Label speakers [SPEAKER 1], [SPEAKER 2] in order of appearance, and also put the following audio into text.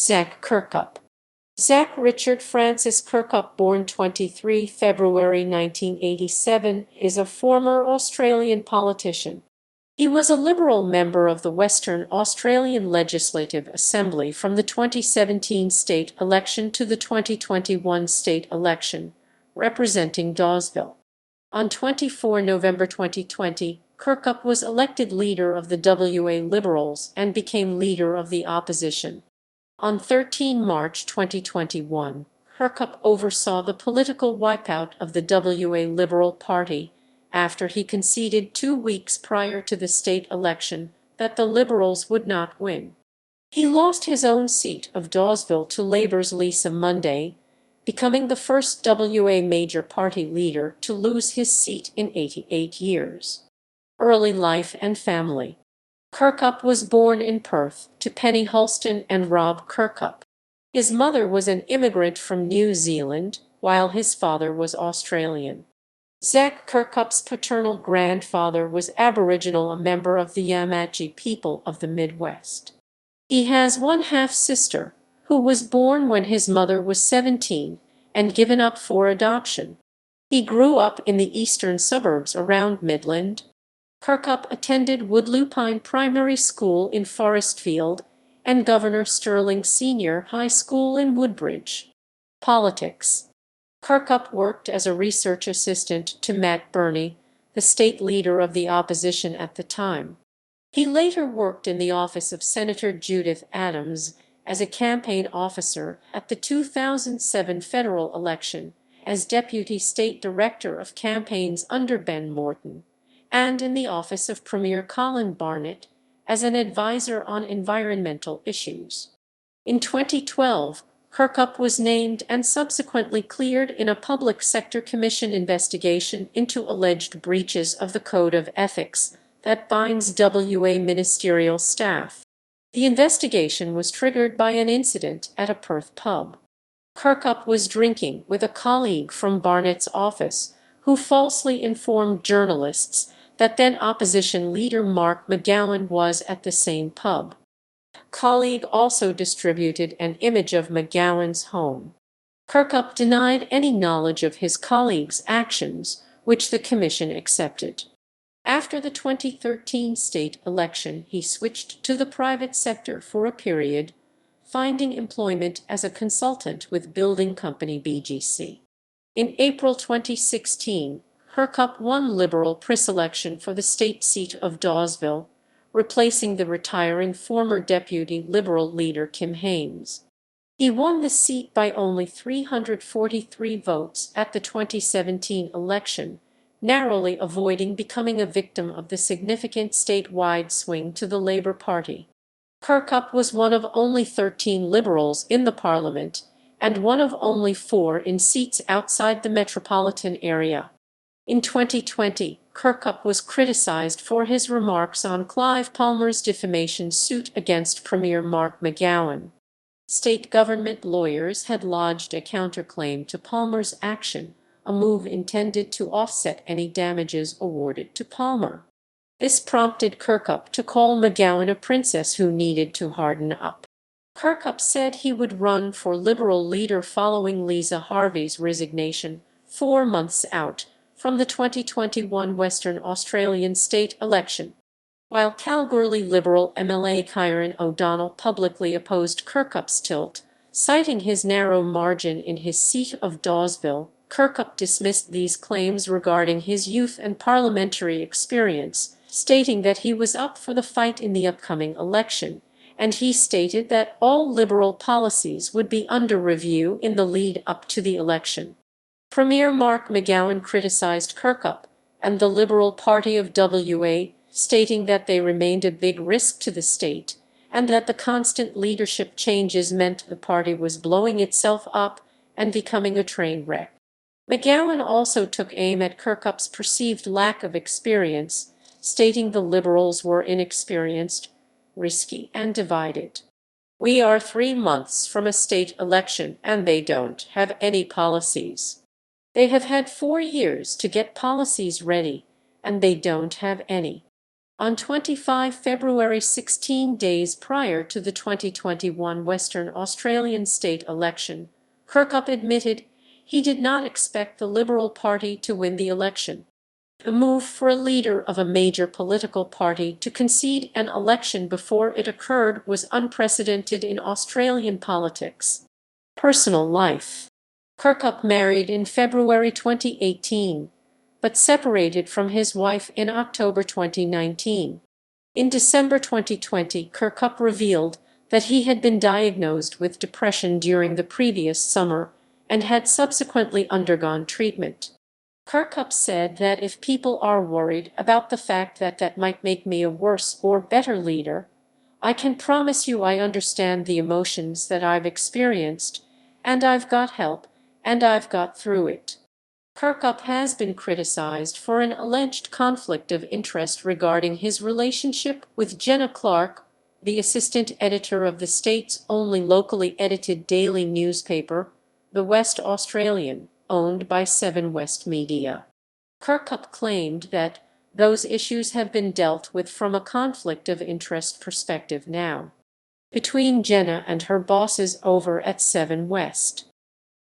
[SPEAKER 1] Zak Kirkup. Zak Richard Francis Kirkup, born 23 February 1987, is a former Australian politician. He was a Liberal member of the Western Australian Legislative Assembly from the 2017 state election to the 2021 state election, representing Dawesville. On 24 November 2020, Kirkup was elected leader of the WA Liberals and became leader of the opposition. On 13 March 2021, Kirkup oversaw the political wipeout of the WA Liberal Party after he conceded 2 weeks prior to the state election that the Liberals would not win. He lost his own seat of Dawesville to Labor's Lisa Munday, becoming the first WA major party leader to lose his seat in 88 years. Early life and family. Kirkup was born in Perth to Penny Hulston and Rob Kirkup. His mother was an immigrant from New Zealand, while his father was Australian. Zak Kirkup's paternal grandfather was Aboriginal, a member of the Yamatji people of the Midwest. He has one half-sister, who was born when his mother was 17 and given up for adoption. He grew up in the eastern suburbs around Midland. Kirkup attended Woodlupine Primary School in Forestfield and Governor Stirling Senior High School in Woodbridge. Politics. Kirkup worked as a research assistant to Matt Birney, the state leader of the opposition at the time. He later worked in the office of Senator Judith Adams as a campaign officer at the 2007 federal election, as Deputy State Director of Campaigns under Ben Morton, and in the office of Premier Colin Barnett as an advisor on environmental issues. In 2012, Kirkup was named and subsequently cleared in a public sector commission investigation into alleged breaches of the Code of Ethics that binds WA ministerial staff. The investigation was triggered by an incident at a Perth pub. Kirkup was drinking with a colleague from Barnett's office, who falsely informed journalists that then opposition leader Mark McGowan was at the same pub. Colleague also distributed an image of McGowan's home. Kirkup denied any knowledge of his colleague's actions, which the commission accepted. After the 2013 state election, he switched to the private sector for a period, finding employment as a consultant with building company BGC. In April 2016, Kirkup won Liberal pre-selection for the state seat of Dawesville, replacing the retiring former Deputy Liberal leader Kim Hames. He won the seat by only 343 votes at the 2017 election, narrowly avoiding becoming a victim of the significant statewide swing to the Labour Party. Kirkup was one of only 13 Liberals in the Parliament and one of only 4 in seats outside the metropolitan area. In 2020, Kirkup was criticized for his remarks on Clive Palmer's defamation suit against Premier Mark McGowan. State government lawyers had lodged a counterclaim to Palmer's action, a move intended to offset any damages awarded to Palmer. This prompted Kirkup to call McGowan a princess who needed to harden up. Kirkup said he would run for Liberal leader following Lisa Harvey's resignation 4 months out from the 2021 Western Australian state election. While Kalgoorlie Liberal MLA Kieran O'Donnell publicly opposed Kirkup's tilt, citing his narrow margin in his seat of Dawesville, Kirkup dismissed these claims regarding his youth and parliamentary experience, stating that he was up for the fight in the upcoming election, and he stated that all Liberal policies would be under review in the lead up to the election. Premier Mark McGowan criticized Kirkup and the Liberal Party of WA, stating that they remained a big risk to the state and that the constant leadership changes meant the party was blowing itself up and becoming a train wreck. McGowan also took aim at Kirkup's perceived lack of experience, stating the Liberals were inexperienced, risky, and divided. "We are 3 months from a state election and they don't have any policies. They have had 4 years to get policies ready, and they don't have any. On 25 February, 16 days prior to the 2021 Western Australian state election, Kirkup admitted he did not expect the Liberal Party to win the election. The move for a leader of a major political party to concede an election before it occurred was unprecedented in Australian politics. Personal life. Kirkup married in February 2018, but separated from his wife in October 2019. In December 2020, Kirkup revealed that he had been diagnosed with depression during the previous summer and had subsequently undergone treatment. Kirkup said that if people are worried about the fact that that might make me a worse or better leader, I can promise you I understand the emotions that I've experienced, and I've got help, and I've got through it. Kirkup has been criticized for an alleged conflict of interest regarding his relationship with Jenna Clark, the assistant editor of the state's only locally edited daily newspaper, The West Australian, owned by Seven West Media. Kirkup claimed that those issues have been dealt with from a conflict of interest perspective now, between Jenna and her bosses over at Seven West.